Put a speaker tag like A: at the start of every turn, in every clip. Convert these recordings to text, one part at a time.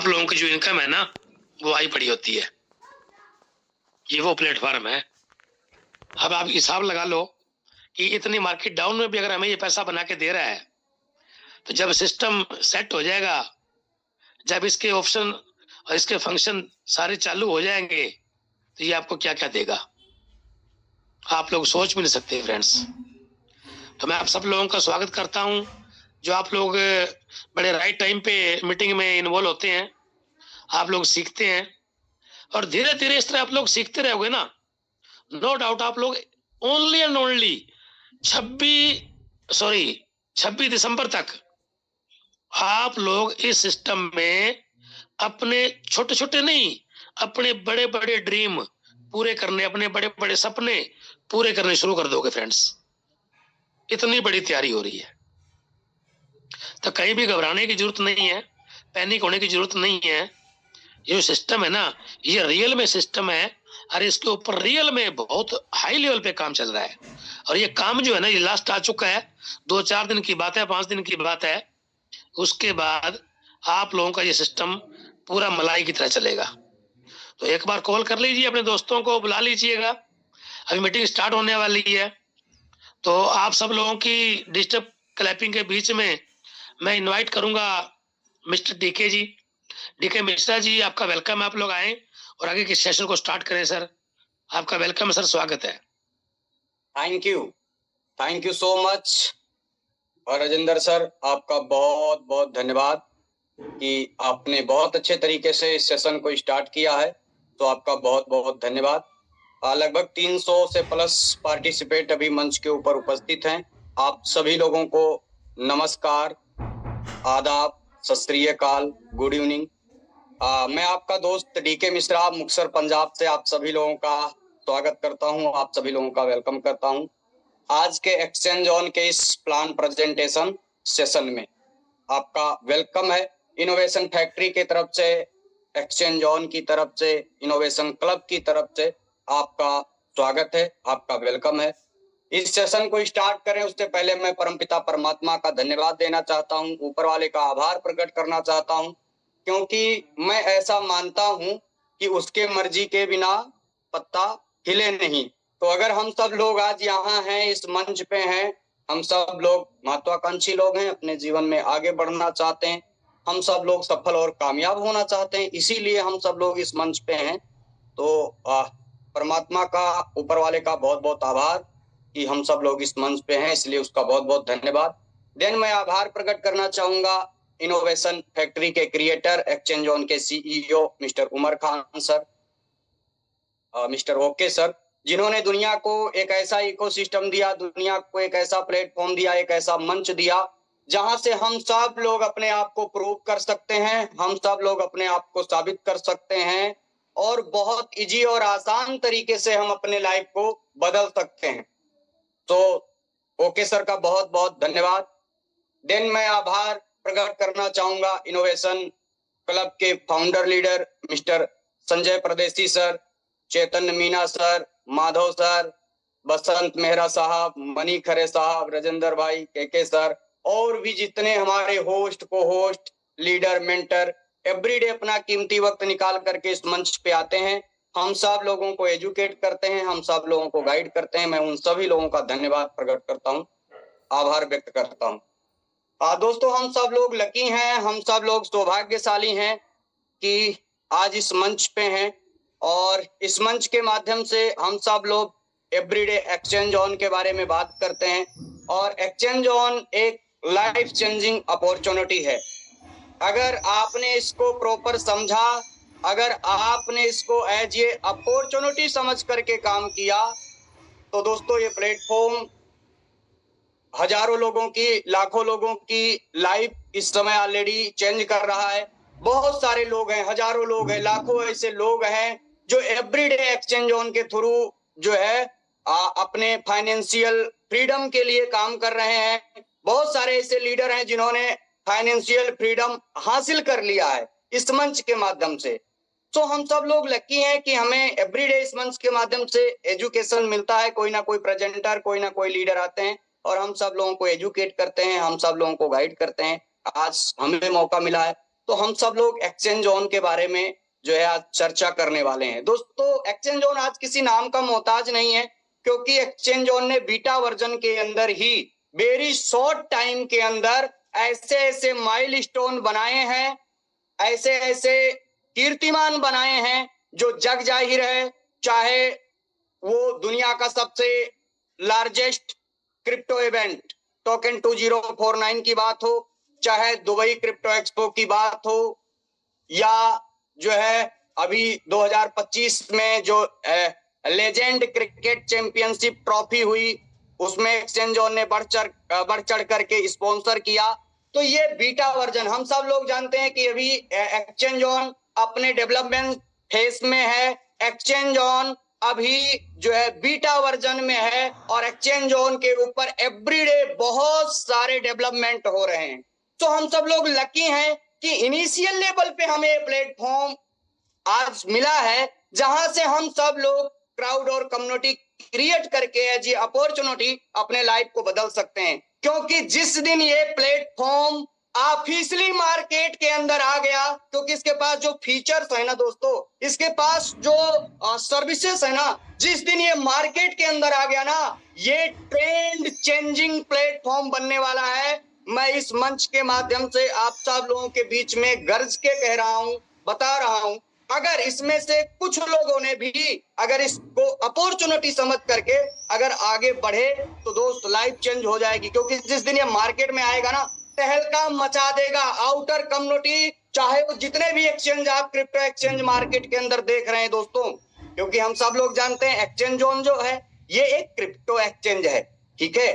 A: आप लोगों की जो इनकम है ना वो आई पड़ी होती है। ये वो प्लेटफॉर्म है। अब आप हिसाब लगा लो कि इतनी मार्केट डाउन में भी अगर हमें ये पैसा बना के दे रहा है, तो जब सिस्टम सेट हो जाएगा, जब इसके ऑप्शन और इसके फंक्शन सारे चालू हो जाएंगे, तो ये आपको क्या क्या देगा आप लोग सोच भी नहीं सकते फ्रेंड्स। तो मैं आप सब लोगों का स्वागत करता हूं, जो आप लोग बड़े राइट टाइम पे मीटिंग में इन्वॉल्व होते हैं, आप लोग सीखते हैं और धीरे धीरे इस तरह आप लोग सीखते रहोगे ना, नो डाउट आप लोग ओनली एंड ओनली 26 दिसंबर तक आप लोग इस सिस्टम में अपने छोटे छोटे नहीं, अपने बड़े बड़े ड्रीम पूरे करने, अपने बड़े बड़े सपने पूरे करने शुरू कर दोगे फ्रेंड्स। इतनी बड़ी तैयारी हो रही है, तो कहीं भी घबराने की जरूरत नहीं है, पैनिक होने की जरूरत नहीं है। ये जो सिस्टम है ना, ये रियल में सिस्टम है और इसके ऊपर रियल में बहुत हाई लेवल पे काम चल रहा है। और ये काम जो है ना, ये लास्ट आ चुका है, 2-4 दिन की बात है, 5 दिन की बात है। उसके बाद आप लोगों का ये सिस्टम पूरा मलाई की तरह चलेगा। तो एक बार कॉल कर लीजिए, अपने दोस्तों को बुला लीजिएगा, अभी मीटिंग स्टार्ट होने वाली है। तो आप सब लोगों की डिस्टर्ब क्लैपिंग के बीच में मैं इनवाइट करूंगा मिस्टर डीके जी, डीके मिश्रा जी, आपका वेलकम है। आप लोग आए और आगे के सेशन को स्टार्ट करें सर। आपका वेलकम सर, स्वागत है।
B: Thank you so much. और राजेंद्र सर, आपका बहुत बहुत धन्यवाद कि आपने बहुत अच्छे तरीके से इस सेशन को स्टार्ट किया है। तो आपका बहुत बहुत धन्यवाद। लगभग 300 से प्लस पार्टिसिपेट अभी मंच के ऊपर उपस्थित हैं। आप सभी लोगों को नमस्कार, आदाब, सत श्री अकाल, गुड इवनिंग। मैं आपका दोस्त डीके मिश्रा मुक्तसर पंजाब से आप सभी लोगों का स्वागत करता हूं, आप सभी लोगों का वेलकम करता हूं। आज के एक्सचेंज ऑन के इस प्लान प्रेजेंटेशन सेशन में आपका वेलकम है। इनोवेशन फैक्ट्री की तरफ से, एक्सचेंज ऑन की तरफ से, इनोवेशन क्लब की तरफ से आपका स्वागत है, आपका वेलकम है। इस सेशन को स्टार्ट करें उससे पहले मैं परमपिता परमात्मा का धन्यवाद देना चाहता हूं, ऊपर वाले का आभार प्रकट करना चाहता हूं, क्योंकि मैं ऐसा मानता हूं कि उसके मर्जी के बिना पत्ता हिले नहीं। तो अगर हम सब लोग आज यहाँ हैं, इस मंच पे हैं, हम सब लोग महत्वाकांक्षी लोग हैं, अपने जीवन में आगे बढ़ना चाहते हैं, हम सब लोग सफल और कामयाब होना चाहते हैं, इसीलिए हम सब लोग इस मंच पे हैं। तो परमात्मा का, ऊपर वाले का बहुत बहुत आभार कि हम सब लोग इस मंच पे हैं, इसलिए उसका बहुत बहुत धन्यवाद। देन मैं आभार प्रकट करना चाहूंगा इनोवेशन फैक्ट्री के क्रिएटर, एक्सचेंज ऑन के CEO mister Umar Khan sir, mister okay sir, जिन्होंने दुनिया को एक ऐसा इकोसिस्टम दिया, दुनिया को एक ऐसा प्लेटफॉर्म दिया, एक ऐसा मंच दिया जहां से हम सब लोग अपने आप को प्रूव कर सकते हैं, हम सब लोग अपने आप को साबित कर सकते हैं और बहुत इजी और आसान तरीके से हम अपने लाइफ को बदल सकते हैं। तो ओके सर का बहुत बहुत धन्यवाद। देन मैं आभार प्रकट करना चाहूंगा इनोवेशन क्लब के फाउंडर लीडर मिस्टर संजय परदेसी सर, चैतन्य मीना सर, माधव सर, बसंत मेहरा साहब, मनी खरे साहब, राजेंद्र भाई, के सर, और भी जितने हमारे होस्ट, को होस्ट, लीडर, मेंटर एवरीडे अपना कीमती वक्त निकाल करके इस मंच पे आते हैं, हम सब लोगों को एजुकेट करते हैं, हम सब लोगों को गाइड करते हैं। मैं उन सभी लोगों का धन्यवाद प्रकट करता हूँ, आभार व्यक्त करता हूँ। दोस्तों, हम सब लोग लकी हैं, हम सब लोग सौभाग्यशाली हैं कि आज इस मंच पे हैं और इस मंच के माध्यम से हम सब लोग एवरीडे एक्सचेंज ऑन के बारे में बात करते हैं। और एक्सचेंज ऑन एक लाइफ चेंजिंग अपॉर्चुनिटी है। अगर आपने इसको प्रॉपर समझा, अगर आपने इसको एज ए अपॉर्चुनिटी समझ करके काम किया, तो दोस्तों ये प्लेटफॉर्म हजारों लोगों की, लाखों लोगों की लाइफ इस समय ऑलरेडी चेंज कर रहा है। बहुत सारे लोग हैं, हजारों लोग हैं, लाखों ऐसे लोग हैं जो एवरीडे एक्सचेंज ऑन के थ्रू जो है अपने फाइनेंशियल फ्रीडम के लिए काम कर रहे हैं। बहुत सारे ऐसे लीडर हैं जिन्होंने फाइनेंशियल फ्रीडम हासिल कर लिया है इस मंच के माध्यम से। तो हम सब लोग लकी हैं कि हमें एवरीडे इस मंच के माध्यम से एजुकेशन मिलता है। कोई ना कोई प्रेजेंटर, कोई ना कोई लीडर आते हैं और हम सब लोगों को एजुकेट करते हैं, हम सब लोगों को गाइड करते हैं। आज हमें मौका मिला है तो हम सब लोग एक्सचेंज जोन के बारे में जो है आज चर्चा करने वाले हैं। दोस्तों एक्सचेंज जोन आज किसी नाम का मोहताज नहीं है, क्योंकि एक्सचेंज जोन ने बीटा वर्जन के अंदर ही वेरी शॉर्ट टाइम के अंदर ऐसे ऐसे माइलस्टोन बनाए हैं, ऐसे ऐसे कीर्तिमान बनाए हैं जो जग जाहिर है, चाहे वो दुनिया का सबसे लार्जेस्ट क्रिप्टो इवेंट टोकन 2049 की बात हो, चाहे दुबई क्रिप्टो एक्सपो की बात हो, या जो है अभी 2025 में जो लेजेंड क्रिकेट चैंपियनशिप ट्रॉफी हुई, उसमें एक्सचेंज जोन ने बढ़ चढ़ करके स्पॉन्सर किया। तो ये बीटा वर्जन, हम सब लोग जानते हैं कि अभी एक्सचेंज जोन अपने डेवलपमेंट फेज में है। एक्सचेंज जोन अभी जो है बीटा वर्जन में है और एक्सचेंज जोन के ऊपर एवरीडे बहुत सारे डेवलपमेंट हो रहे हैं। तो हम सब लोग लकी हैं कि इनिशियल लेवल पे हमें प्लेटफॉर्म आज मिला है जहां से हम सब लोग क्राउड और कम्युनिटी क्रिएट करके एज ये अपॉर्चुनिटी अपने लाइफ को बदल सकते हैं। क्योंकि जिस दिन ये प्लेटफॉर्म ऑफिशियली मार्केट के अंदर आ गया, क्योंकि इसके पास जो फीचर्स है ना दोस्तों, इसके पास जो सर्विसेज है ना, जिस दिन ये मार्केट के अंदर आ गया ना, ये ट्रेंड चेंजिंग प्लेटफॉर्म बनने वाला है। मैं इस मंच के माध्यम से आप सब लोगों के बीच में गर्ज के कह रहा हूं, बता रहा हूं, अगर इसमें से कुछ लोगों ने भी अगर इसको अपॉर्चुनिटी समझ करके अगर आगे बढ़े तो दोस्त लाइफ चेंज हो जाएगी। क्योंकि जिस दिन ये मार्केट में आएगा ना, तहलका मचा देगा आउटर कम्युनिटी, चाहे वो जितने भी एक्सचेंज आप क्रिप्टो एक्सचेंज मार्केट के अंदर देख रहे हैं दोस्तों। क्योंकि हम सब लोग जानते हैं एक्सचेंज जोन जो है ये एक क्रिप्टो एक्सचेंज है, ठीक है।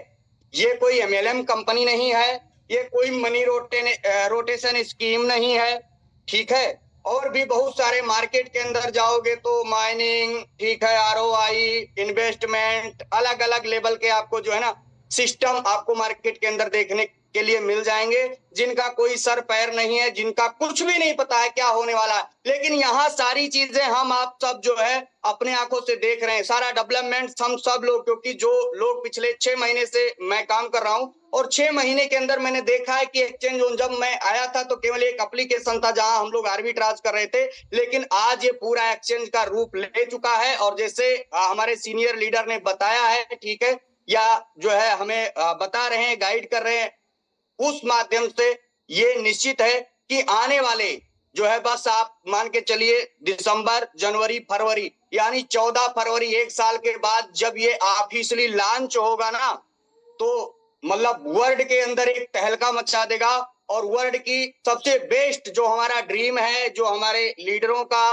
B: ये कोई एमएलएम कंपनी नहीं है, ये कोई मनी रोटेशन स्कीम नहीं है, ठीक है। और भी बहुत सारे मार्केट के अंदर जाओगे तो माइनिंग, ठीक है, आरओआई, इन्वेस्टमेंट, अलग अलग लेवल के आपको जो है ना सिस्टम आपको मार्केट के अंदर देखने के लिए मिल जाएंगे, जिनका कोई सर पैर नहीं है, जिनका कुछ भी नहीं पता है क्या होने वाला है। लेकिन यहाँ सारी चीजें हम आप सब जो है अपने आंखों से देख रहे हैं, सारा डेवलपमेंट हम सब लोग, क्योंकि जो लोग पिछले 6 महीने से मैं काम कर रहा हूँ और 6 महीने के अंदर मैंने देखा है कि एक्सचेंज जोन जब मैं आया था तो केवल एक एप्लीकेशन था जहां हम लोग आर्बिट्राज कर रहे थे, लेकिन आज ये पूरा एक्सचेंज का रूप ले चुका है। और जैसे हमारे सीनियर लीडर ने बताया है, ठीक है, या जो है हमें बता रहे हैं, गाइड कर रहे हैं, उस माध्यम से ये निश्चित है कि आने वाले जो है, बस आप मान के चलिए दिसंबर, जनवरी, फरवरी, यानी 14 फरवरी, एक साल के बाद जब ये ऑफिशियली लॉन्च होगा ना, तो मतलब वर्ल्ड के अंदर एक तहलका मचा देगा। और वर्ल्ड की सबसे बेस्ट जो हमारा ड्रीम है, जो हमारे लीडरों का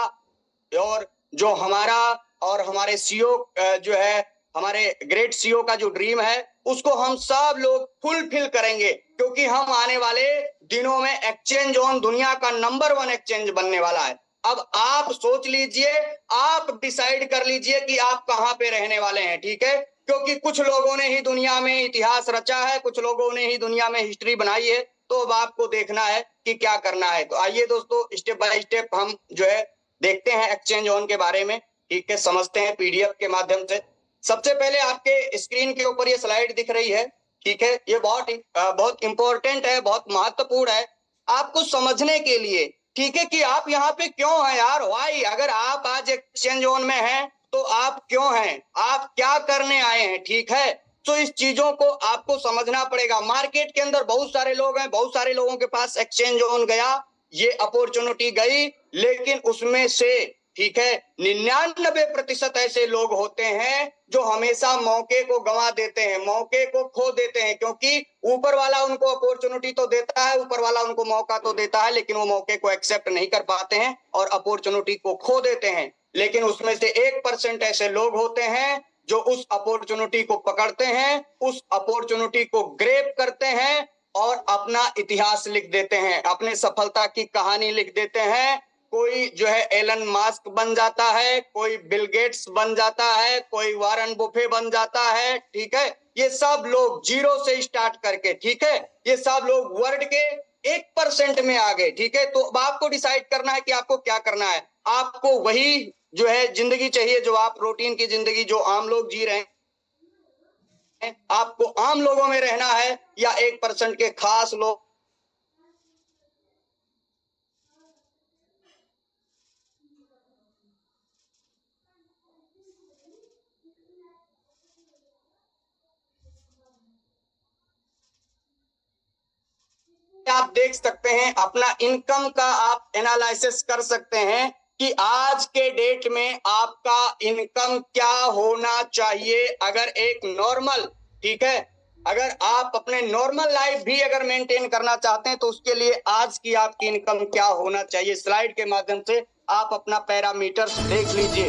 B: और जो हमारा और हमारे सीईओ जो है, हमारे ग्रेट सीईओ का जो ड्रीम है, उसको हम सब लोग फुलफिल करेंगे। क्योंकि हम आने वाले दिनों में एक्सचेंज जोन दुनिया का नंबर 1 एक्सचेंज बनने वाला है। अब आप सोच लीजिए, आप डिसाइड कर लीजिए कि आप कहां पे रहने वाले हैं, ठीक है। क्योंकि कुछ लोगों ने ही दुनिया में इतिहास रचा है, कुछ लोगों ने ही दुनिया में हिस्ट्री बनाई है, तो अब आपको देखना है कि क्या करना है। तो आइए दोस्तों, स्टेप बाय स्टेप हम जो है देखते हैं एक्सचेंज जोन के बारे में, ठीक है, समझते हैं पीडीएफ के माध्यम से। सबसे पहले आपके स्क्रीन के ऊपर ये स्लाइड दिख रही है, ठीक है, ये बहुत इंपॉर्टेंट है, बहुत महत्वपूर्ण है आपको समझने के लिए, ठीक है, कि आप यहाँ पे क्यों हैं यार, वाई। अगर आप आज एक्सचेंज जोन में हैं तो आप क्यों हैं, आप क्या करने आए हैं, ठीक है। तो इस चीजों को आपको समझना पड़ेगा। मार्केट के अंदर बहुत सारे लोग हैं, बहुत सारे लोगों के पास एक्सचेंज जोन गया, ये अपॉर्चुनिटी गई, लेकिन उसमें से, ठीक है, 99% ऐसे लोग होते हैं जो हमेशा मौके को गंवा देते हैं, मौके को खो देते हैं। क्योंकि ऊपर वाला उनको अपॉर्चुनिटी तो देता है, ऊपर वाला उनको मौका तो देता है, लेकिन वो मौके को एक्सेप्ट नहीं कर पाते हैं और अपॉर्चुनिटी को खो देते हैं। लेकिन उसमें से 1% ऐसे लोग होते हैं जो उस अपॉर्चुनिटी को पकड़ते हैं, उस अपॉर्चुनिटी को ग्रैब करते हैं और अपना इतिहास लिख देते हैं, अपने सफलता की कहानी लिख देते हैं। कोई जो है एलन मास्क बन जाता है, कोई बिल गेट्स बन जाता है, कोई वारन बुफे बन जाता है, ठीक है। ये सब लोग जीरो से स्टार्ट करके, ठीक है, ये सब लोग वर्ल्ड के 1% में आ गए, ठीक है। तो अब आपको डिसाइड करना है कि आपको क्या करना है। आपको वही जो है जिंदगी चाहिए जो आप रूटीन की जिंदगी जो आम लोग जी रहे हैं, आपको आम लोगों में रहना है, या 1% के खास लोग आप देख सकते हैं, अपना इनकम का आप एनालिसिस कर सकते हैं कि आज के डेट में आपका इनकम क्या होना चाहिए। अगर एक नॉर्मल, ठीक है, अगर आप अपने नॉर्मल लाइफ भी अगर मेंटेन करना चाहते हैं तो उसके लिए आज की आपकी इनकम क्या होना चाहिए, स्लाइड के माध्यम से आप अपना पैरामीटर्स देख लीजिए।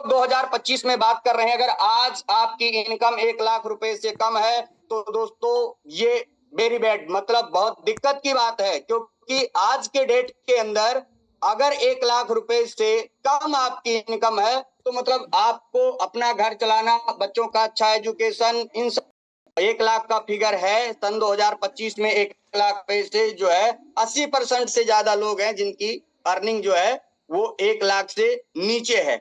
B: 2025 में बात कर रहे हैं, अगर आज आपकी इनकम 1 लाख रुपए से कम है तो दोस्तों ये वेरी बैड, मतलब बहुत दिक्कत की बात है, क्योंकि आज के डेट के अंदर अगर 1 लाख रुपए से कम आपकी इनकम है तो मतलब आपको अपना घर चलाना, बच्चों का अच्छा एजुकेशन, इन सब 1 लाख का फिगर है सन 2025 में 1 लाख रुपए से जो है 80% से ज्यादा लोग हैं जिनकी अर्निंग जो है वो 1 लाख से नीचे है।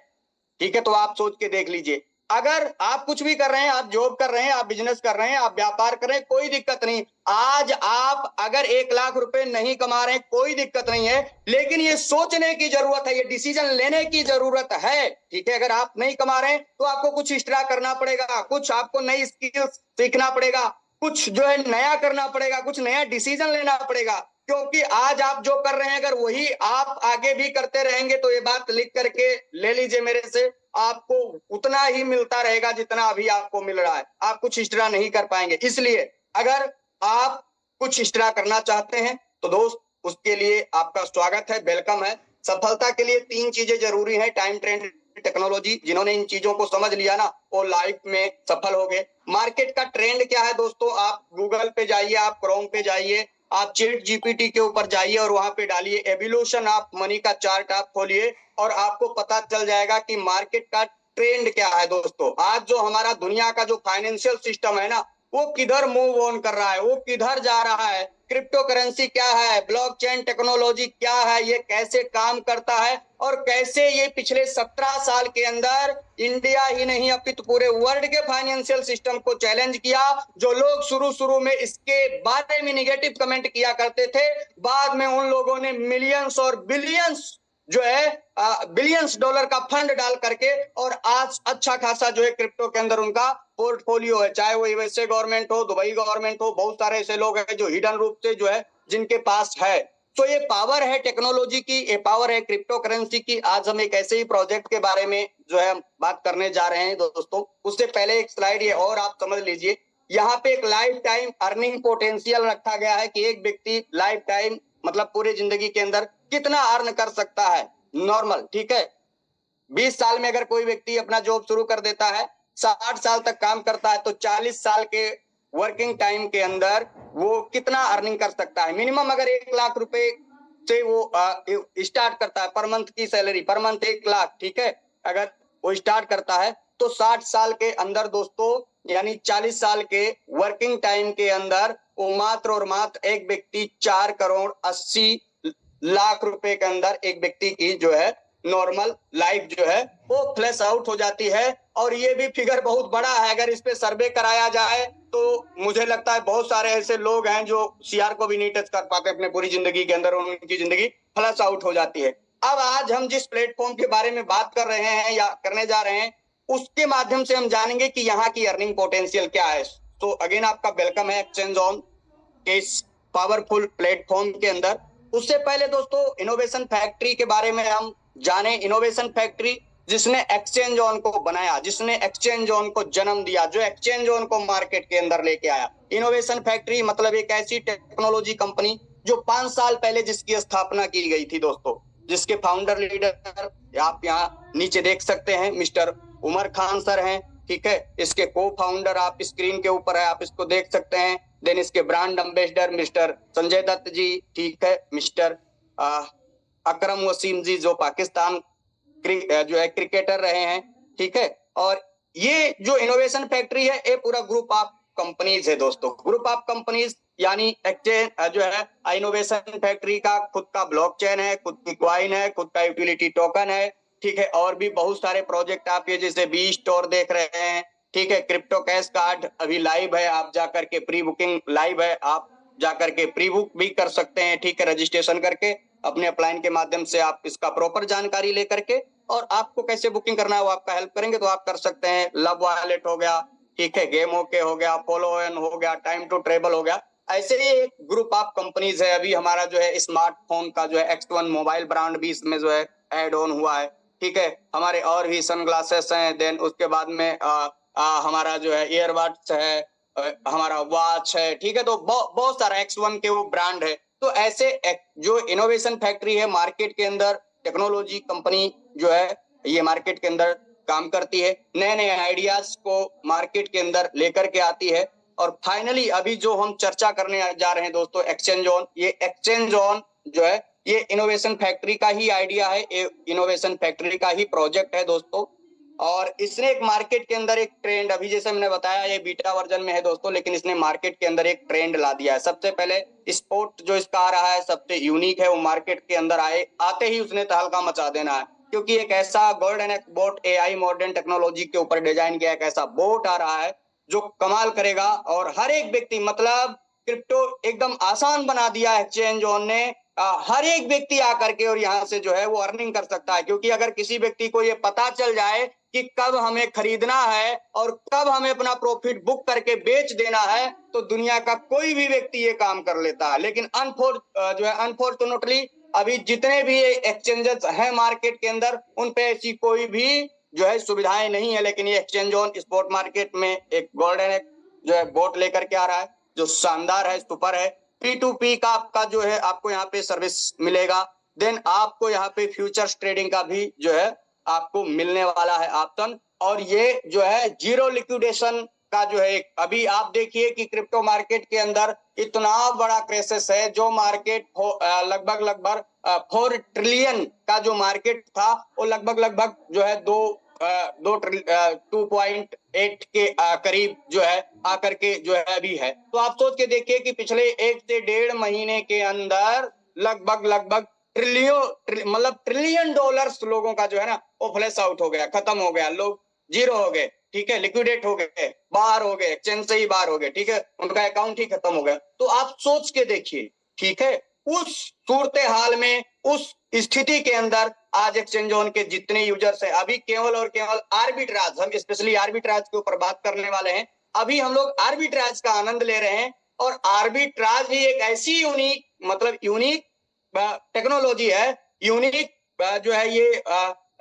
B: ठीक है, तो आप सोच के देख लीजिए, अगर आप कुछ भी कर रहे हैं, आप जॉब कर रहे हैं, आप बिजनेस कर रहे हैं, आप व्यापार कर रहे हैं, कोई दिक्कत नहीं। आज आप अगर 1 लाख रुपए नहीं कमा रहे हैं, कोई दिक्कत नहीं है, लेकिन ये सोचने की जरूरत है, ये डिसीजन लेने की जरूरत है। ठीक है, अगर आप नहीं कमा रहे हैं तो आपको कुछ एक्स्ट्रा करना पड़ेगा, कुछ आपको नई स्किल्स सीखना पड़ेगा, कुछ जो है नया करना पड़ेगा, कुछ नया डिसीजन लेना पड़ेगा, क्योंकि आज आप जो कर रहे हैं अगर वही आप आगे भी करते रहेंगे तो ये बात लिख करके ले लीजिए मेरे से, आपको उतना ही मिलता रहेगा जितना अभी आपको मिल रहा है, आप कुछ एक्स्ट्रा नहीं कर पाएंगे। इसलिए अगर आप कुछ एक्स्ट्रा करना चाहते हैं तो दोस्त उसके लिए आपका स्वागत है, वेलकम है। सफलता के लिए 3 चीजें जरूरी है, टाइम, ट्रेंड, टेक्नोलॉजी। जिन्होंने इन चीजों को समझ लिया ना वो लाइफ में सफल हो गए। मार्केट का ट्रेंड क्या है दोस्तों, आप गूगल पे जाइए, आप क्रोम पे जाइए, आप चैट जीपीटी के ऊपर जाइए और वहां पे डालिए एवोल्यूशन ऑफ मनी का चार्ट आप खोलिए और आपको पता चल जाएगा कि मार्केट का ट्रेंड क्या है। दोस्तों आज जो हमारा दुनिया का जो फाइनेंशियल सिस्टम है ना वो किधर मूव ऑन कर रहा है, वो किधर जा रहा है, क्रिप्टो करेंसी क्या है, ब्लॉकचेन टेक्नोलॉजी क्या है, ये कैसे काम करता है और कैसे ये पिछले 17 साल के अंदर इंडिया ही नहीं अपितु पूरे वर्ल्ड के फाइनेंशियल सिस्टम को चैलेंज किया। जो लोग शुरू में इसके बारे में निगेटिव कमेंट किया करते थे, बाद में उन लोगों ने मिलियंस और बिलियंस जो है बिलियंस डॉलर का फंड डाल करके और आज अच्छा खासा जो है क्रिप्टो के अंदर उनका पोर्टफोलियो है, चाहे वो यूएसए गवर्नमेंट हो, दुबई गवर्नमेंट हो, बहुत सारे ऐसे लोग हैं जो हिडन रूप से जो है जिनके पास है। तो ये पावर है टेक्नोलॉजी की, ये पावर है क्रिप्टो करेंसी की। आज हम एक ऐसे ही प्रोजेक्ट के बारे में जो है बात करने जा रहे हैं दोस्तों। उससे पहले एक स्लाइड ये और आप समझ लीजिए, यहाँ पे एक लाइफ टाइम अर्निंग पोटेंशियल रखा गया है कि एक व्यक्ति लाइफ टाइम मतलब पूरी जिंदगी के अंदर कितना अर्न कर सकता है नॉर्मल। ठीक है, 20 साल में अगर कोई व्यक्ति अपना जॉब शुरू कर देता है, 60 साल तक काम करता है तो 40 साल के वर्किंग टाइम के अंदर वो कितना अर्निंग कर सकता है। मिनिमम अगर 1 लाख रुपए से वो स्टार्ट करता है पर मंथ की सैलरी, पर मंथ 1 लाख, ठीक है, अगर वो स्टार्ट करता है तो 60 साल के अंदर दोस्तों यानी 40 साल के वर्किंग टाइम के अंदर वो मात्र और मात्र एक व्यक्ति 4 करोड़ 80 लाख रुपए के अंदर एक व्यक्ति की जो है नॉर्मल लाइफ जो है वो फ्लैश आउट हो जाती है। और ये भी फिगर बहुत बड़ा है, अगर इस पे सर्वे कराया जाए तो मुझे लगता है बहुत सारे ऐसे लोग हैं जो सीआर को भी नहीं टच कर पाते अपने पूरी जिंदगी के अंदर, उनकी जिंदगी फ्लैश आउट हो जाती है। अब आज हम जिस प्लेटफॉर्म के बारे में बात कर रहे हैं या करने जा रहे हैं उसके माध्यम से हम जानेंगे कि यहाँ की अर्निंग पोटेंशियल क्या है। तो अगेन आपका वेलकम है एक्सचेंज ऑन के इस पावरफुल प्लेटफॉर्म के अंदर। उससे पहले दोस्तों इनोवेशन फैक्ट्री के बारे में हम जाने। इनोवेशन फैक्ट्री जिसने एक्सचेंज ऑन को बनाया, जिसने एक्सचेंज ऑन को जन्म दिया, जो एक्सचेंज ऑन को मार्केट के अंदर लेके आया। इनोवेशन फैक्ट्री मतलब एक ऐसी टेक्नोलॉजी कंपनी जो 5 साल पहले जिसकी स्थापना की गई थी दोस्तों, जिसके फाउंडर लीडर आप यहाँ नीचे देख सकते हैं मिस्टर उमर खान सर हैं। ठीक है, इसके को फाउंडर आप स्क्रीन के ऊपर है, आप इसको देख सकते हैं। देन इसके brand ambassador mister Sanjay Dutt ji, ठीक है, मिस्टर अकरम वसीम जी जो पाकिस्तान जो है क्रिकेटर रहे हैं। ठीक है, और ये जो इनोवेशन फैक्ट्री है ये पूरा ग्रुप ऑफ कंपनीज है दोस्तों। ग्रुप ऑफ कंपनीज यानी एक्सचेंज जो है इनोवेशन फैक्ट्री का खुद का ब्लॉकचेन है, खुद की कॉइन है, खुद का यूटिलिटी टोकन है, ठीक है। और भी बहुत सारे प्रोजेक्ट आप ये जैसे बी स्टोर देख रहे हैं, ठीक है। क्रिप्टो कैश कार्ड अभी लाइव है, आप जाकर के प्री बुकिंग लाइव है, आप जाकर के प्री बुक भी कर सकते हैं, ठीक है। रजिस्ट्रेशन करके अपने अपलाइन के माध्यम से आप इसका प्रॉपर जानकारी लेकर के, और आपको कैसे बुकिंग करना है वो आपका हेल्प करेंगे, तो आप कर सकते हैं। लव वॉलेट हो गया, ठीक है, गेम ओके हो गया, फॉलो एन हो गया, टाइम टू ट्रेवल हो गया। ऐसे ही एक ग्रुप ऑफ कंपनीज है। अभी हमारा जो है स्मार्टफोन का जो है X1 मोबाइल ब्रांड भी इसमें जो है ऐड ऑन हुआ है, ठीक है। हमारे और भी सनग्लासेस हैं, देन उसके बाद में हमारा जो है ईयरबड्स है, हमारा वॉच है, ठीक है। तो बहुत सारा X1 के वो ब्रांड है। तो ऐसे जो इनोवेशन फैक्ट्री है मार्केट के अंदर, टेक्नोलॉजी कंपनी जो है ये मार्केट के अंदर काम करती है, नए नए आइडियाज को मार्केट के अंदर लेकर के आती है। और फाइनली अभी जो हम चर्चा करने जा रहे हैं दोस्तों, एक्सचेंज ऑन, ये एक्सचेंज ऑन जो है ये इनोवेशन फैक्ट्री का ही आइडिया है, इनोवेशन फैक्ट्री का ही प्रोजेक्ट है दोस्तों। और इसने एक मार्केट के अंदर एक ट्रेंड, अभी जैसे मैंने बताया ये बीटा वर्जन में है दोस्तों, लेकिन इसने मार्केट के अंदर एक ट्रेंड ला दिया है। सबसे पहले स्पोर्ट जो इसका आ रहा है सबसे यूनिक है, वो मार्केट के अंदर आते ही उसने तहलका मचा देना है, क्योंकि एक ऐसा golden boat AI modern technology के ऊपर डिजाइन किया एक ऐसा बोट आ रहा है जो कमाल करेगा। और हर एक व्यक्ति, मतलब क्रिप्टो एकदम आसान बना दिया है एक्सचेंज ऑन ने। हर एक व्यक्ति आकर के और यहाँ से जो है वो अर्निंग कर सकता है, क्योंकि अगर किसी व्यक्ति को ये पता चल जाए कि कब हमें खरीदना है और कब हमें अपना प्रॉफिट बुक करके बेच देना है, तो दुनिया का कोई भी व्यक्ति ये काम कर लेता है। लेकिन अनफॉर्चुनेटली अभी जितने भी एक्सचेंजेस हैं मार्केट के अंदर, उन पे ऐसी कोई भी जो है सुविधाएं नहीं है। लेकिन ये एक्सचेंज ऑन स्पॉट मार्केट में एक गोल्डन जो है बोट लेकर के आ रहा है, जो शानदार है, सुपर है। P2P का आपका जो है आपको यहाँ पे सर्विस मिलेगा। देन आपको यहाँ पे फ्यूचर्स ट्रेडिंग का भी जो है आपको मिलने वाला है ऑप्शन। और ये जो है जीरो लिक्विडेशन का जो है, अभी आप देखिए कि क्रिप्टो मार्केट के अंदर इतना बड़ा क्राइसिस है, जो मार्केट लगभग 4 ट्रिलियन का जो मार्केट था, वो लगभग जो है 2.8 के करीब जो है आकर के जो है अभी है। तो आप सोच के देखिए कि पिछले 1 से 1.5 महीने के अंदर लगभग ट्रिलियन डॉलर्स लोगों का जो है ना वो फ्लैश आउट हो गया, खत्म हो गया, लोग जीरो हो गए, ठीक है, लिक्विडेट हो गए, बाहर हो गए, एक्सचेंज से ही बाहर हो गए, ठीक है, उनका अकाउंट ही खत्म हो गया। तो आप सोच के देखिए, ठीक है, उस सूरत हाल में, उस स्थिति के अंदर आज एक्सचेंज ऑन के जितने यूजर्स हैं, अभी केवल और केवल आर्बिट्राज, हम स्पेशली आर्बिट्राज के ऊपर बात करने वाले हैं। अभी हम लोग आर्बिट्राज का आनंद ले रहे हैं। और आर्बिट्राज भी एक ऐसी यूनिक टेक्नोलॉजी है, यूनिक जो है ये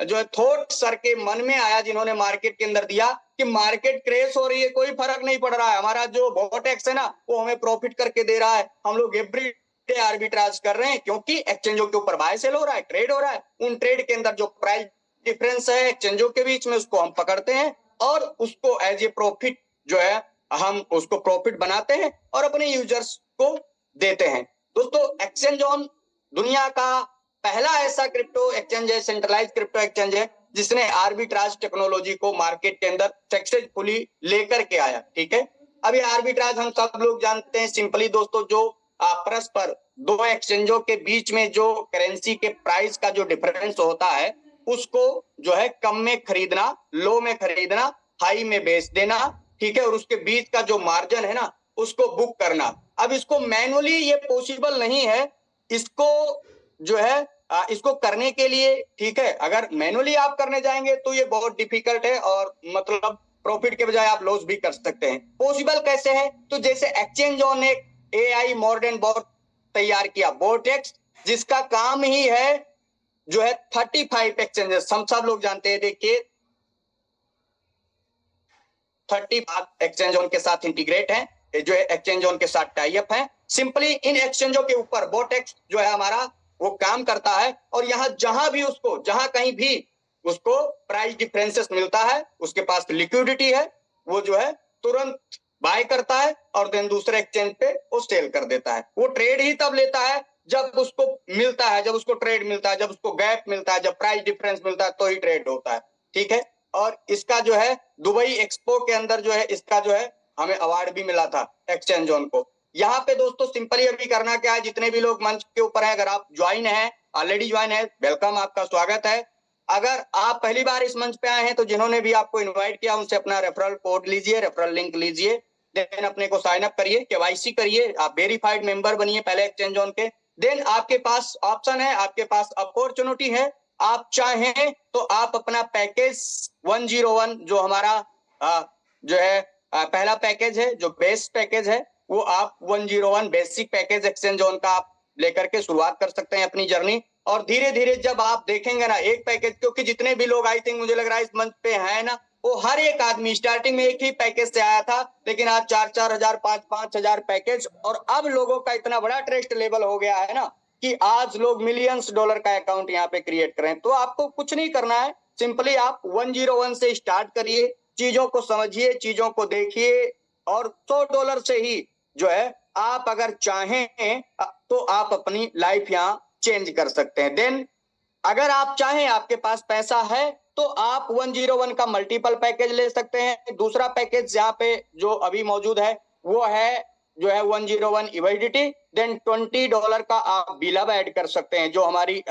B: जो है थॉट सर के मन में आया, जिन्होंने मार्केट के अंदर दिया कि मार्केट क्रैश हो रही है, कोई फर्क नहीं पड़ रहा है, हमारा जो बोटेक्स है ना वो हमें प्रॉफिट करके दे रहा है, हम लोग एवरी आर्बिट्राज कर रहे हैं, क्योंकि एक्सचेंजों के ऊपर बाय सेल हो रहा है, ट्रेड हो रहा है। उन ट्रेड के अंदर जो प्राइस डिफरेंस है एक्सचेंजों के बीच में, उसको हम पकड़ते हैं और उसको एज ए प्रॉफिट जो है हम उसको प्रॉफिट बनाते हैं और अपने यूजर्स को देते हैं। दोस्तों, एक्सचेंज ऑन दुनिया का पहला ऐसा क्रिप्टो एक्सचेंज है, सेंट्रलाइज क्रिप्टो एक्सचेंज है, जिसने आर्बिट्राज टेक्नोलॉजी को मार्केट के अंदर सक्सेसफुली लेकर के आया, ठीक है। अभी आर्बिट्राज हम सब लोग जानते हैं, सिंपली दोस्तों, जो परस्पर दो एक्सचेंजों के बीच में जो करेंसी के प्राइस का जो डिफरेंस होता है, उसको जो है कम में खरीदना, लो में खरीदना, हाई में बेच देना, ठीक है, और उसके बीच का जो मार्जिन है ना उसको बुक करना। अब इसको मैनुअली ये पॉसिबल नहीं है, इसको जो है इसको करने के लिए, ठीक है, अगर मैनुअली आप करने जाएंगे तो ये बहुत डिफिकल्ट है और मतलब प्रॉफिट के बजाय आप लॉस भी कर सकते हैं। पॉसिबल कैसे है? तो जैसे एक्सचेंज ऑन एक AI मॉडर्न बोट तैयार किया, बोटेक्स, जिसका काम ही है जो है 35 एक्सचेंजेस, हम सब लोग जानते हैं, देखिए 30 एक्सचेंज ऑन के साथ इंटीग्रेट है, जो है एक्सचेंज ऑन के साथ टाई अप है। सिंपली इन एक्सचेंजों के ऊपर बोटेक्स जो है हमारा वो काम करता है, और यहाँ जहां कहीं भी उसको प्राइस डिफरेंसेस मिलता है, उसके पास लिक्विडिटी है, वो जो है तुरंत बाय करता है और देन दूसरे एक्सचेंज पे वो सेल कर देता है। वो ट्रेड ही तब लेता है जब उसको मिलता है, जब उसको ट्रेड मिलता है, जब उसको गैप मिलता है, जब प्राइस डिफरेंस मिलता है, तो ही ट्रेड होता है, ठीक है। और इसका जो है दुबई एक्सपो के अंदर जो है इसका जो है हमें अवार्ड भी मिला था एक्सचेंज ऑन को। यहाँ पे दोस्तों सिंपली अभी करना क्या है, जितने भी लोग मंच के ऊपर हैं, अगर आप ज्वाइन है, ऑलरेडी ज्वाइन है, वेलकम, आपका स्वागत है। अगर आप पहली बार इस मंच पे आए हैं तो जिन्होंने भी आपको इनवाइट किया उनसे अपना रेफरल कोड लीजिए, रेफरल लिंक लीजिए, देन अपने को साइन अप करिए, केवाईसी करिए, आप वेरीफाइड मेंबर बनिए पहले एक्सचेंज जोन के। देन आपके पास ऑप्शन है, आपके पास अपॉर्चुनिटी है, आप चाहें तो आप अपना पैकेज 101 जो हमारा जो है पहला पैकेज है, जो बेस पैकेज है, वो आप 101 बेसिक पैकेज एक्सचेंज जोन का आप लेकर के शुरुआत कर सकते हैं अपनी जर्नी। और धीरे धीरे जब आप देखेंगे ना एक पैकेज, क्योंकि जितने भी लोग आई थिंक मुझे लग रहा है इस मंच पे है ना, वो हर एक आदमी स्टार्टिंग में एक ही पैकेज से आया था, लेकिन आज 4-4 हजार 5-5 हजार पैकेज, और अब लोगों का इतना बड़ा ट्रस्ट लेवल हो गया है ना कि आज लोग मिलियंस डॉलर का अकाउंट यहाँ पे क्रिएट करें। तो आपको कुछ नहीं करना है, सिंपली आप 101 से स्टार्ट करिए, चीजों को समझिए, चीजों को देखिए, और $100 से ही जो है आप अगर चाहें तो आप अपनी लाइफ यहाँ चेंज कर सकते हैं। देन अगर आप चाहें, आपके पास पैसा है, तो आप 101 का मल्टीपल पैकेज ले सकते हैं। दूसरा पैकेज यहाँ पे जो अभी मौजूद है वो है जो है 101 इविडिटी, देन $20 का आप बिलब ऐड कर सकते हैं, जो हमारी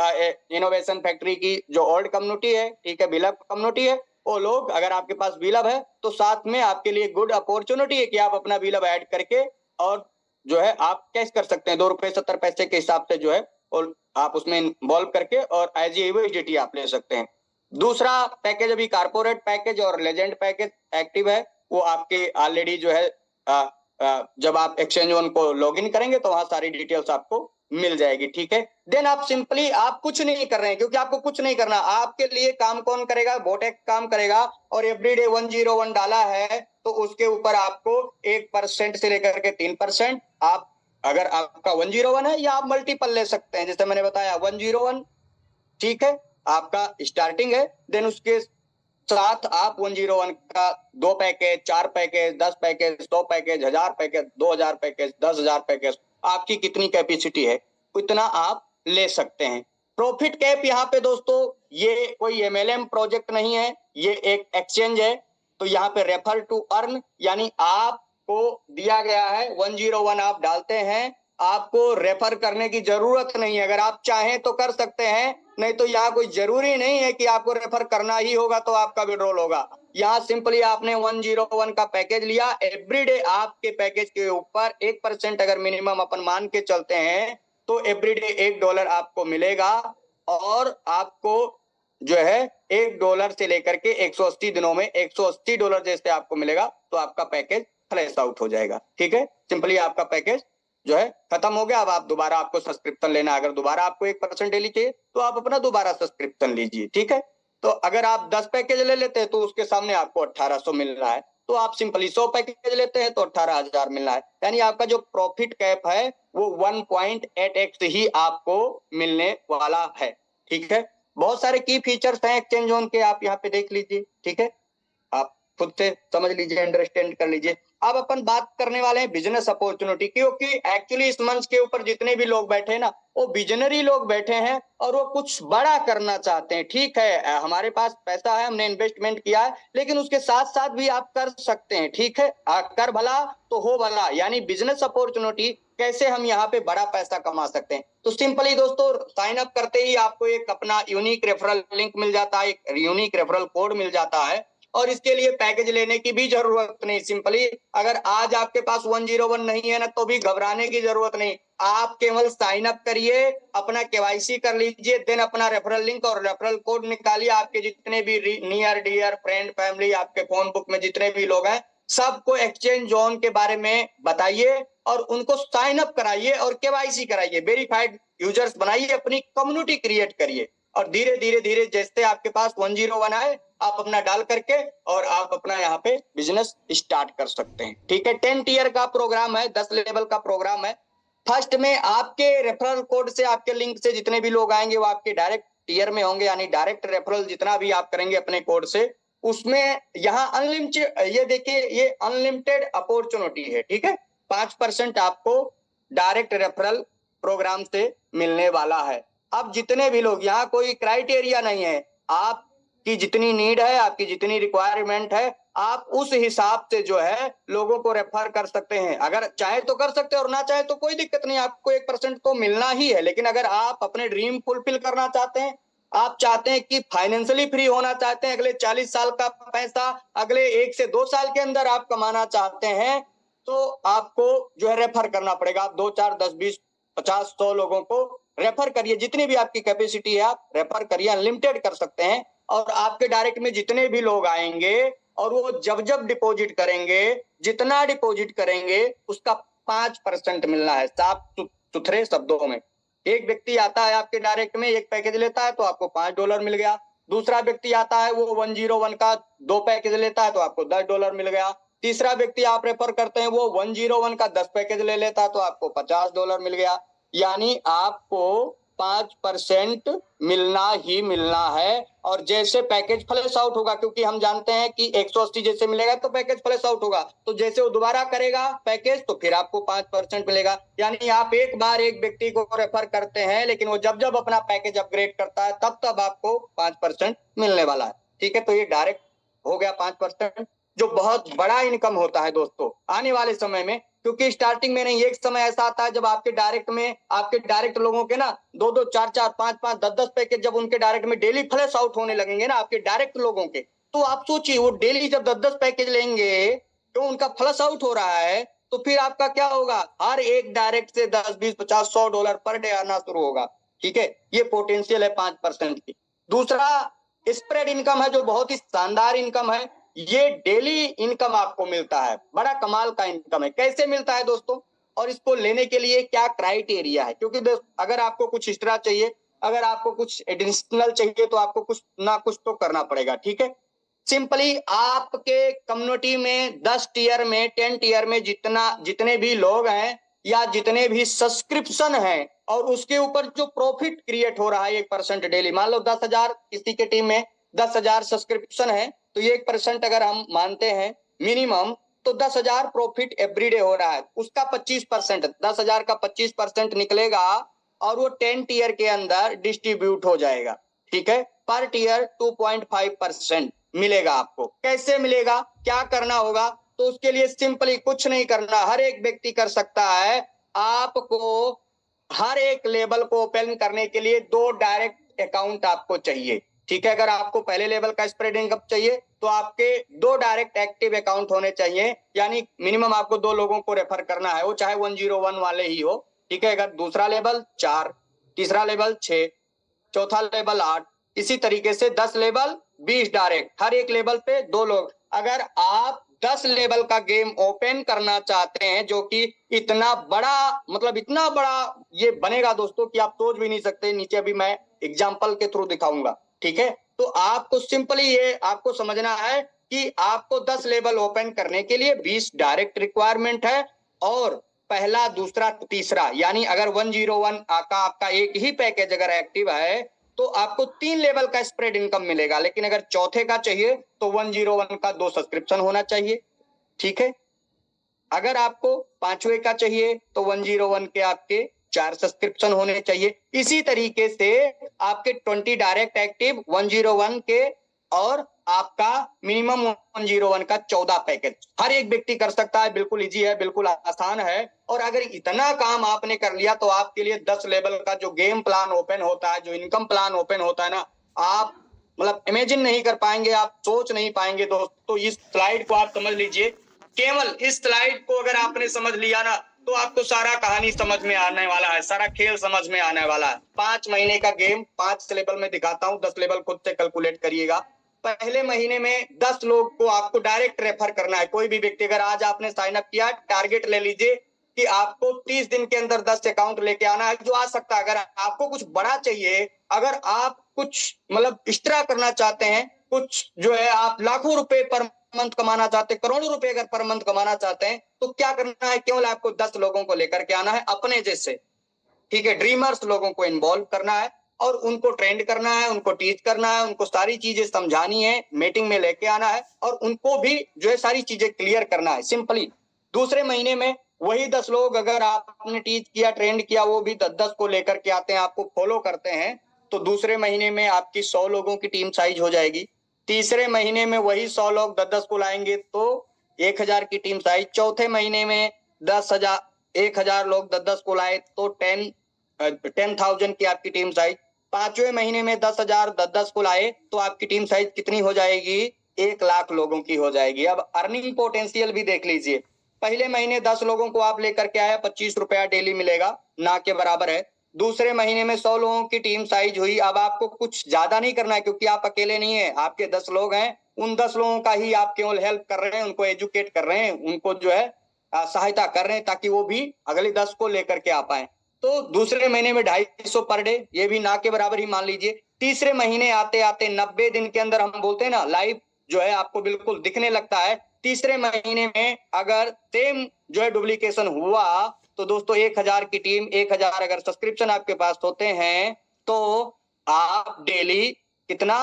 B: इनोवेशन फैक्ट्री की जो ओल्ड कम्युनिटी है, ठीक है, बिलब कम्युनिटी है, वो लोग, अगर आपके पास बिलब है तो साथ में आपके लिए गुड अपॉर्चुनिटी है कि आप अपना बिलब ऐड करके और जो है आप कैश कर सकते हैं, ₹2.70 के हिसाब से जो है, और आप उसमें इन्वॉल्व करके और एज यूएसडीटी आप ले सकते हैं। दूसरा पैकेज अभी कारपोरेट पैकेज और लेजेंड पैकेज एक्टिव है, वो आपके ऑलरेडी जो है जब आप एक्सचेंज वन को लॉगिन करेंगे तो वहां सारी डिटेल्स आपको मिल जाएगी, ठीक है। देन आप सिंपली आप कुछ नहीं कर रहे हैं, क्योंकि आपको कुछ नहीं करना, आपके लिए काम कौन करेगा, बोटेक काम करेगा, और एवरीडे 101 डाला है तो उसके ऊपर आपको 1% से लेकर के 3%, आप अगर आपका 101 है या आप मल्टीपल ले सकते हैं, जैसे मैंने बताया 101, ठीक है, आपका स्टार्टिंग है, देन उसके साथ आप 101 का 2 package, 4 package, 10 package, 100 package, 1000 package, 2000 package, 10,000 package, आपकी कितनी कैपेसिटी है उतना आप ले सकते हैं। प्रॉफिट कैप यहाँ पे दोस्तों ये कोई एमएलएम प्रोजेक्ट नहीं है, ये एक एक्सचेंज है। तो यहाँ पे रेफर टू अर्न, यानी आपको दिया गया है 101 आप डालते हैं, आपको रेफर करने की जरूरत नहीं है, अगर आप चाहें तो कर सकते हैं, नहीं तो यहाँ कोई जरूरी नहीं है कि आपको रेफर करना ही होगा तो आपका विड्रॉल होगा। यहाँ सिंपली आपने 101 का पैकेज लिया, एवरीडे आपके पैकेज के ऊपर 1% अगर मिनिमम अपन मान के चलते हैं तो एवरीडे $1 आपको मिलेगा, और आपको जो है $1 से लेकर के 180 दिनों में $180 जैसे आपको मिलेगा तो आपका पैकेज फ्लैश आउट हो जाएगा, ठीक है। सिंपली आपका पैकेज जो है खत्म हो गया। अब आप दोबारा आपको सब्सक्रिप्शन लेना, अगर दोबारा आपको 1% डेली चाहिए तो आप अपना दोबारा सब्सक्रिप्शन लीजिए, ठीक है। तो अगर आप 10 पैकेज ले लेते हैं तो उसके सामने आपको 1800 मिल रहा है, तो आप सिंपली 100 पैकेज लेते हैं तो 18,000 मिल रहा है, यानी आपका जो प्रॉफिट कैप है वो 1.8x ही आपको मिलने वाला है, ठीक है। बहुत सारे की फीचर्स हैं एक्सचेंज जोन के, आप यहाँ पे देख लीजिए, ठीक है, आप खुद से समझ लीजिए, अंडरस्टैंड कर लीजिए। अब अपन बात करने वाले हैं बिजनेस अपॉर्चुनिटी, क्योंकि एक्चुअली इस मंच के ऊपर जितने भी लोग बैठे हैं ना वो विजनरी लोग बैठे हैं और वो कुछ बड़ा करना चाहते हैं, ठीक है। हमारे पास पैसा है, हमने इन्वेस्टमेंट किया है, लेकिन उसके साथ साथ भी आप कर सकते हैं, ठीक है। कर भला तो हो भला, यानी बिजनेस अपॉर्चुनिटी कैसे हम यहाँ पे बड़ा पैसा कमा सकते हैं। तो सिंपली दोस्तों साइन अप करते ही आपको एक अपना यूनिक रेफरल लिंक मिल जाता है, एक यूनिक रेफरल कोड मिल जाता है, और इसके लिए पैकेज लेने की भी जरूरत नहीं। सिंपली अगर आज आपके पास 101 नहीं है ना तो भी घबराने की जरूरत नहीं, आप केवल साइन अप करिए, अपना केवाईसी कर लीजिए, देन अपना रेफरल लिंक और रेफरल कोड निकालिए, आपके जितने भी नियर डियर फ्रेंड फैमिली, आपके फोन बुक में जितने भी लोग हैं सबको एक्सचेंज जोन के बारे में बताइए और उनको साइन अप कराइए और केवाईसी कराइए, वेरीफाइड यूजर्स बनाइए, अपनी कम्युनिटी क्रिएट करिए, और धीरे धीरे धीरे जैसे आपके पास 101 आए आप अपना डाल करके और आप अपना यहाँ पे बिजनेस स्टार्ट कर सकते हैं, ठीक है। 10 टियर का प्रोग्राम है, 10 लेवल का प्रोग्राम है। फर्स्ट में आपके रेफरल कोड से, आपके लिंक से जितने भी लोग आएंगे वो आपके डायरेक्ट टियर में होंगे, यानी डायरेक्ट रेफरल जितना भी आप करेंगे अपने कोड से उसमें यहाँ अनलिमिटेड, ये देखिए ये अनलिमिटेड अपॉर्चुनिटी है, ठीक है। 5% आपको डायरेक्ट रेफरल प्रोग्राम से मिलने वाला है। अब जितने भी लोग, यहाँ कोई क्राइटेरिया नहीं है, आप आपकी जितनी नीड है, आपकी जितनी रिक्वायरमेंट है, आप उस हिसाब से जो है लोगों को रेफर कर सकते हैं। अगर चाहे तो कर सकते हैं और ना चाहे तो कोई दिक्कत नहीं, आपको 1% तो मिलना ही है। लेकिन अगर आप अपने ड्रीम फुलफिल करना चाहते हैं, आप चाहते हैं कि फाइनेंशियली फ्री होना चाहते हैं, अगले 40 साल का पैसा अगले 1 से 2 साल के अंदर आप कमाना चाहते हैं, तो आपको जो है रेफर करना पड़ेगा। आप 2, 4, 10, 20, 50, 100 लोगों को रेफर करिए, जितनी भी आपकी कैपेसिटी है आप रेफर करिए, अनलिमिटेड कर सकते हैं। और आपके डायरेक्ट में जितने भी लोग आएंगे और वो जब जब डिपॉजिट करेंगे, जितना डिपॉजिट करेंगे उसका 5% मिलना है। साफ सुथरे शब्दों में, एक व्यक्ति आता है आपके डायरेक्ट में, एक पैकेज लेता है तो आपको $5 मिल गया। दूसरा व्यक्ति आता है वो 101 का 2 पैकेज लेता है तो आपको $10 मिल गया। तीसरा व्यक्ति आप रेफर करते हैं वो 101 का 10 पैकेज ले लेता है तो आपको $50 मिल गया। यानी आपको 5% मिलना ही मिलना है। और जैसे पैकेज फ्लैश आउट होगा, क्योंकि हम जानते हैं कि 180 जैसे मिलेगा तो पैकेज फ्लैश आउट होगा, तो जैसे वो दोबारा करेगा पैकेज तो फिर आपको 5% मिलेगा। यानी आप एक बार एक व्यक्ति को रेफर करते हैं, लेकिन वो जब जब अपना पैकेज अपग्रेड करता है तब तब आपको 5% मिलने वाला है। ठीक है, तो ये डायरेक्ट हो गया 5%, जो बहुत बड़ा इनकम होता है दोस्तों आने वाले समय में। क्योंकि स्टार्टिंग में नहीं, एक समय ऐसा आता है जब आपके डायरेक्ट लोगों के ना 2-2, 4-4, 5-5, 10-10 पैकेज जब उनके डायरेक्ट में डेली फ्लैश आउट होने लगेंगे ना आपके डायरेक्ट लोगों के, तो आप सोचिए वो डेली जब 10-10 पैकेज लेंगे तो उनका फ्लैश आउट हो रहा है, तो फिर आपका क्या होगा, हर एक डायरेक्ट से 10, 20, 50, $100 पर डे आना शुरू होगा। ठीक है, ये पोटेंशियल है 5% की। दूसरा स्प्रेड इनकम है, जो बहुत ही शानदार इनकम है। ये डेली इनकम आपको मिलता है, बड़ा कमाल का इनकम है। कैसे मिलता है दोस्तों, और इसको लेने के लिए क्या क्राइटेरिया है? क्योंकि अगर आपको कुछ एक्स्ट्रा चाहिए, अगर आपको कुछ एडिशनल चाहिए तो आपको कुछ ना कुछ तो करना पड़ेगा। ठीक है, सिंपली आपके कम्युनिटी में 10 टीयर में 10 टीयर में जितने भी लोग हैं या जितने भी सब्सक्रिप्शन हैं और उसके ऊपर जो प्रॉफिट क्रिएट हो रहा है 1% डेली, मान लो 10,000 किसी के टीम में 10,000 सब्सक्रिप्शन है, तो ये 1% अगर हम मानते हैं मिनिमम, तो 10,000 प्रॉफिट एवरीडे हो रहा है। उसका 25%, 10,000 का 25% निकलेगा और वो 10 टीयर के अंदर डिस्ट्रीब्यूट हो जाएगा। ठीक है, पर टीयर 2.5% मिलेगा आपको। कैसे मिलेगा, क्या करना होगा? तो उसके लिए सिंपली कुछ नहीं करना, हर एक व्यक्ति कर सकता है। आपको हर एक लेवल को ओपन करने के लिए 2 डायरेक्ट अकाउंट आपको चाहिए। ठीक है, अगर आपको पहले लेवल का स्प्रेड इनकम चाहिए तो आपके 2 डायरेक्ट एक्टिव अकाउंट होने चाहिए। यानी मिनिमम आपको 2 लोगों को रेफर करना है, वो चाहे 101 वाले ही हो। ठीक है, अगर दूसरा लेवल 4, तीसरा लेवल 6, चौथा लेवल 8, इसी तरीके से 10 लेवल 20 डायरेक्ट, हर एक लेवल पे 2 लोग। अगर आप 10 लेवल का गेम ओपन करना चाहते हैं, जो कि इतना बड़ा, मतलब इतना बड़ा ये बनेगा दोस्तों कि आप सोच भी नहीं सकते। नीचे अभी मैं एग्जांपल के थ्रू दिखाऊंगा। ठीक है, तो आपको सिंपली ये आपको समझना है कि आपको 10 लेवल ओपन करने के लिए 20 डायरेक्ट रिक्वायरमेंट है, और पहला, दूसरा, तीसरा, यानी अगर 101 का आपका एक ही पैकेज अगर एक्टिव है तो आपको 3 लेवल का स्प्रेड इनकम मिलेगा। लेकिन अगर चौथे का चाहिए तो 101 का 2 सब्सक्रिप्शन होना चाहिए। ठीक है, अगर आपको 5वें का चाहिए तो 101 के आपके 4 सब्सक्रिप्शन होने चाहिए। इसी तरीके से आपके 20 डायरेक्ट एक्टिव 101 के और आपका मिनिमम 101 का 14 पैकेज हर एक व्यक्ति कर सकता है। बिल्कुल इजी है, बिल्कुल आसान है। और अगर इतना काम आपने कर लिया तो आपके लिए 10 लेवल का जो गेम प्लान ओपन होता है, जो इनकम प्लान ओपन होता है ना, आप मतलब इमेजिन नहीं कर पाएंगे, आप सोच नहीं पाएंगे दोस्तों। इस स्लाइड को आप समझ लीजिए, केवल इस स्लाइड को अगर आपने समझ लिया ना तो आपको सारा कहानी समझ में आने वाला है, सारा खेल समझ में आने वाला है। 5 महीने का गेम 5 लेवल में दिखाता हूं, 10 लेवल खुद से कैलकुलेट करिएगा। पहले महीने में 10 लोग को आपको डायरेक्ट रेफर करना है। कोई भी व्यक्ति, अगर आज आपने साइन अप किया, टारगेट ले लीजिए कि आपको 30 दिन के अंदर 10 अकाउंट लेके आना है, जो आ सकता है। अगर आपको कुछ बड़ा चाहिए, अगर आप कुछ मतलब एक्स्ट्रा करना चाहते हैं, कुछ जो है आप लाखों रुपए पर मंथ कमाना चाहते हैं, करोड़ों रुपए अगर पर मंथ कमाना चाहते हैं, तो क्या करना है, केवल आपको 10 लोगों को लेकर के आना है अपने जैसे। ठीक है, ड्रीमर्स लोगों को इन्वॉल्व करना है और उनको ट्रेंड करना है, उनको टीच करना है, उनको सारी चीजें समझानी है, मीटिंग में लेके आना है और उनको भी जो है सारी चीजें क्लियर करना है। सिंपली दूसरे महीने में वही 10 लोग अगर आपने टीच किया, ट्रेंड किया, वो भी 10-10 को लेकर के आते हैं, आपको फॉलो करते हैं, तो दूसरे महीने में आपकी 100 लोगों की टीम साइज हो जाएगी। तीसरे महीने में वही 100 लोग 10-10 को लाएंगे तो 1000 की टीम साइज। चौथे महीने में 1000 लोग 10-10 को लाए तो 10,000 की आपकी टीम साइज। पांचवें महीने में 10,000 10-10 को लाए तो आपकी टीम साइज कितनी हो जाएगी? 1,00,000 लोगों की हो जाएगी। अब अर्निंग पोटेंशियल भी देख लीजिए। पहले महीने 10 लोगों को आप लेकर के आया, 25 रुपया डेली मिलेगा, ना के बराबर है। दूसरे महीने में 100 लोगों की टीम साइज हुई। अब आपको कुछ ज्यादा नहीं करना है क्योंकि आप अकेले नहीं है, आपके 10 लोग हैं। उन 10 लोगों का ही आप केवल हेल्प कर रहे हैं, उनको एजुकेट कर रहे हैं, उनको जो है सहायता कर रहे हैं ताकि वो भी अगले 10 को लेकर के आ पाए। तो दूसरे महीने में 250 पर डे, ये भी ना के बराबर ही मान लीजिए। तीसरे महीने आते आते 90 दिन के अंदर, हम बोलते हैं ना लाइव जो है आपको बिल्कुल दिखने लगता है। तीसरे महीने में अगर सेम जो है डुप्लीकेशन हुआ तो दोस्तों 1000 की टीम, 1000 अगर सब्सक्रिप्शन आपके पास होते हैं तो आप डेली कितना?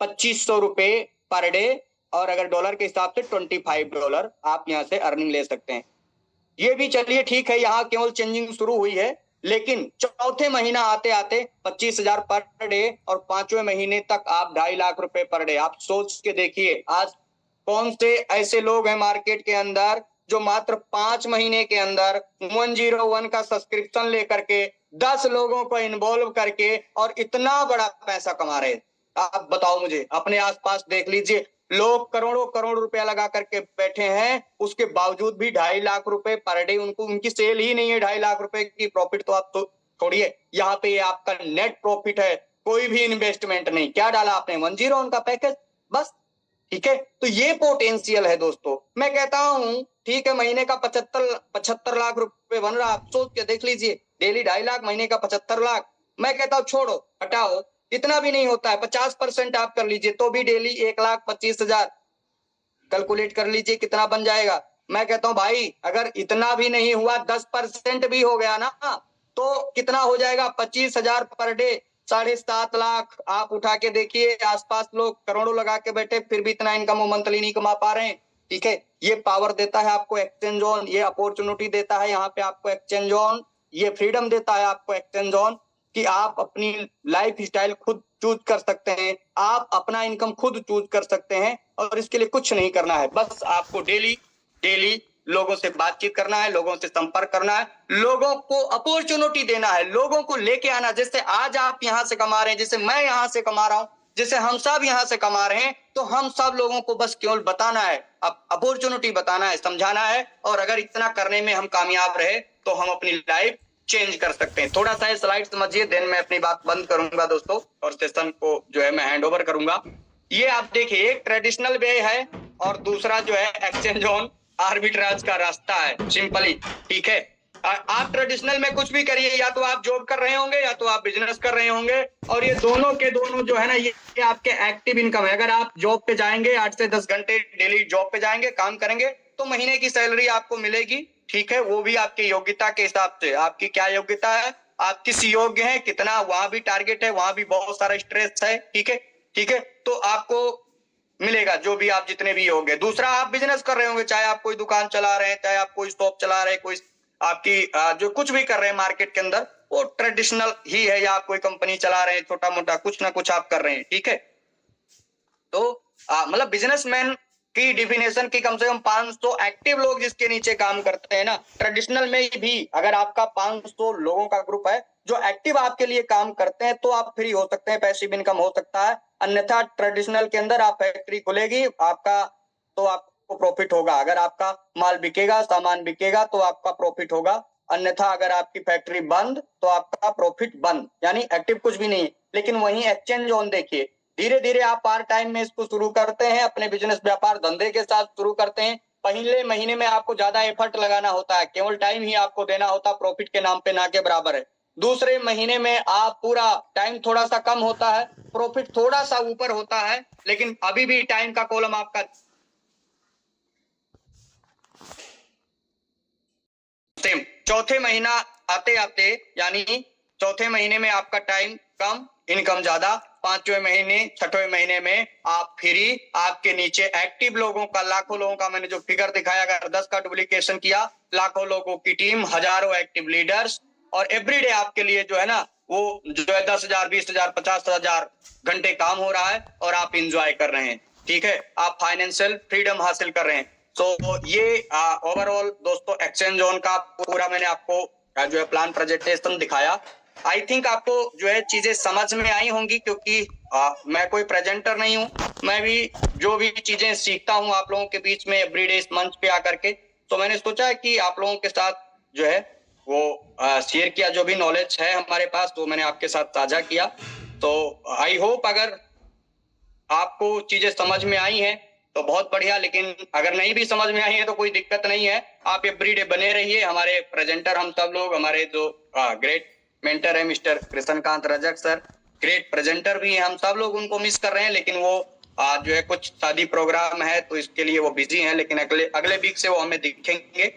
B: 2500 रुपए पर डे, और अगर डॉलर के हिसाब से $25 आप यहां से अर्निंग ले सकते हैं। ये भी चलिए ठीक है, यहाँ केवल चेंजिंग शुरू हुई है, लेकिन चौथे महीना आते आते 25,000 पर डे और पांचवें महीने तक आप 2.5 लाख रुपए पर डे। आप सोच के देखिए आज कौन से ऐसे लोग हैं मार्केट के अंदर जो मात्र 5 महीने के अंदर 101 का सब्सक्रिप्शन लेकर के 10 लोगों को इन्वॉल्व करके और इतना बड़ा पैसा कमा रहे हैं। आप बताओ मुझे, अपने आसपास देख लीजिए, लोग करोड़ों करोड़ रुपया लगा करके बैठे हैं, उसके बावजूद भी 2.5 लाख रुपए पर डे उनको, उनकी सेल ही नहीं है 2.5 लाख रुपए की प्रॉफिट। तो आप तो छोड़िए, यहाँ पे आपका नेट प्रॉफिट है, कोई भी इन्वेस्टमेंट नहीं। क्या डाला आपने? 101 का पैकेज, बस। ठीक है, तो ये पोटेंशियल है दोस्तों। मैं कहता हूं ठीक है, महीने का 75 लाख रुपए बन रहा, आप सोच के देख लीजिए, डेली 2.5 लाख, महीने का 75 लाख। मैं कहता हूं छोड़ो, हटाओ, इतना भी नहीं होता है, 50% आप कर लीजिए तो भी डेली 1,25,000। कैलकुलेट कर लीजिए कितना बन जाएगा। मैं कहता हूं भाई अगर इतना भी नहीं हुआ, 10% भी हो गया ना तो कितना हो जाएगा? 25,000 पर डे, 7.5 लाख। आप उठा के देखिए, आसपास लोग करोड़ों लगा के बैठे फिर भी इतना इनकम वो मंथली नहीं कमा पा रहे हैं। ठीक है, ये पावर देता है आपको एक्सचेंज ऑन, ये अपॉर्चुनिटी देता है यहाँ पे आपको एक्सचेंज ऑन, ये फ्रीडम देता है आपको एक्सचेंज ऑन कि आप अपनी लाइफ स्टाइल खुद चूज कर सकते हैं, आप अपना इनकम खुद चूज कर सकते हैं। और इसके लिए कुछ नहीं करना है, बस आपको डेली डेली लोगों से बातचीत करना है, लोगों से संपर्क करना है, लोगों को अपॉर्चुनिटी देना है, लोगों को लेके आना। जैसे आज आप यहाँ से कमा रहे हैं, जैसे मैं यहाँ से कमा रहा हूं, जैसे हम सब यहाँ से कमा रहे हैं, तो हम सब लोगों को बस केवल बताना है, अपॉर्चुनिटी बताना है, समझाना है। और अगर इतना करने में हम कामयाब रहे तो हम अपनी लाइफ चेंज कर सकते हैं। थोड़ा सा स्लाइड समझिए, देन मैं अपनी बात बंद करूंगा दोस्तों और सेशन को जो है मैं हैंड ओवर करूंगा। ये आप देखिए, एक ट्रेडिशनल वे है और दूसरा जो है एक्सचेंज ऑन आर्बिट्राज का रास्ता है, सिंपली। ठीक है, आप ट्रेडिशनल में कुछ भी करिए, या तो आप जॉब कर रहे होंगे या तो आप बिजनेस कर रहे होंगे, और ये दोनों के दोनों जो है ना, ये आपके एक्टिव इनकम है। अगर आप जॉब पे जाएंगे, 8 से 10 घंटे डेली जॉब पे जाएंगे, काम करेंगे, तो महीने की सैलरी आपको मिलेगी। ठीक है, वो भी आपकी योग्यता के हिसाब से, आपकी क्या योग्यता है, आप किस योग्य हैं, कितना, वहां भी टारगेट है, वहां भी बहुत सारा स्ट्रेस है। ठीक है, ठीक है, तो आपको मिलेगा जो भी आप जितने भी होंगे। दूसरा, आप बिजनेस कर रहे होंगे, चाहे आप कोई दुकान चला रहे हैं, चाहे आप कोई शॉप चला रहे हैं, कोई आपकी जो कुछ भी कर रहे हैं मार्केट के अंदर, वो ट्रेडिशनल ही है, या आप कोई कंपनी चला रहे हैं, छोटा मोटा कुछ ना कुछ आप कर रहे हैं। ठीक है, तो मतलब बिजनेसमैन की डिफिनेशन की कम से कम 500 एक्टिव लोग जिसके नीचे काम करते हैं ना। ट्रेडिशनल में भी अगर आपका 500 लोगों का ग्रुप है जो एक्टिव आपके लिए काम करते हैं, तो आप फ्री हो सकते हैं, पैसिव इनकम हो सकता है। अन्यथा ट्रेडिशनल के अंदर आप फैक्ट्री खुलेगी आपका, तो आपको प्रॉफिट होगा। अगर आपका माल बिकेगा, सामान बिकेगा, तो आपका प्रॉफिट होगा। अन्यथा अगर आपकी फैक्ट्री बंद तो आपका प्रॉफिट बंद, यानी एक्टिव कुछ भी नहीं है। लेकिन वहीं एक्सचेंज ऑन देखिए, धीरे धीरे आप पार्ट टाइम में इसको शुरू करते हैं, अपने बिजनेस व्यापार धंधे के साथ शुरू करते हैं। पहले महीने में आपको ज्यादा एफर्ट लगाना होता है, केवल टाइम ही आपको देना होता, प्रॉफिट के नाम पे ना के बराबर है। दूसरे महीने में आप पूरा टाइम थोड़ा सा कम होता है, प्रॉफिट थोड़ा सा ऊपर होता है, लेकिन अभी भी टाइम का कॉलम आपका सेम। चौथे महीना आते आते, यानी चौथे महीने में आपका टाइम कम, इनकम ज्यादा। पांचवें महीने, छठवें महीने में आप फ्री, आपके नीचे एक्टिव लोगों का, लाखों लोगों का मैंने जो फिगर दिखाया, अगर 10 का डुप्लीकेशन किया, लाखों लोगों की टीम, हजारों एक्टिव लीडर्स, और एवरीडे आपके लिए जो है ना वो जो है 10,000, 20,000, 50,000 घंटे काम हो रहा है और आप इंजॉय कर रहे हैं, ठीक है, आप फाइनेंशियल फ्रीडम हासिल कर रहे हैं। तो ये ओवरऑल दोस्तों एक्सचेंज जोन का पूरा मैंने आपको जो है प्लान प्रेजेंटेशन दिखाया। आई थिंक आपको जो है चीजें समझ में आई होंगी, क्योंकि मैं कोई प्रेजेंटर नहीं हूँ, मैं भी जो भी चीजें सीखता हूँ आप लोगों के बीच में एवरीडे इस मंच पे आकर के, तो मैंने सोचा कि आप लोगों के साथ जो है वो शेयर किया, जो भी नॉलेज है हमारे पास वो मैंने आपके साथ साझा किया। तो आई होप अगर आपको चीजें समझ में आई हैं तो बहुत बढ़िया, लेकिन अगर नहीं भी समझ में आई है तो कोई दिक्कत नहीं है, आप एवरीडे बने रहिए। हमारे प्रेजेंटर हम सब लोग, हमारे जो ग्रेट मेंटर है mister Krishnakant Rajak sir, great presenter भी हैं, हम सब लोग उनको मिस कर रहे हैं, लेकिन वो जो है कुछ शादी प्रोग्राम है तो इसके लिए वो बिजी हैं, लेकिन अगले वीक से वो हमें दिखेंगे।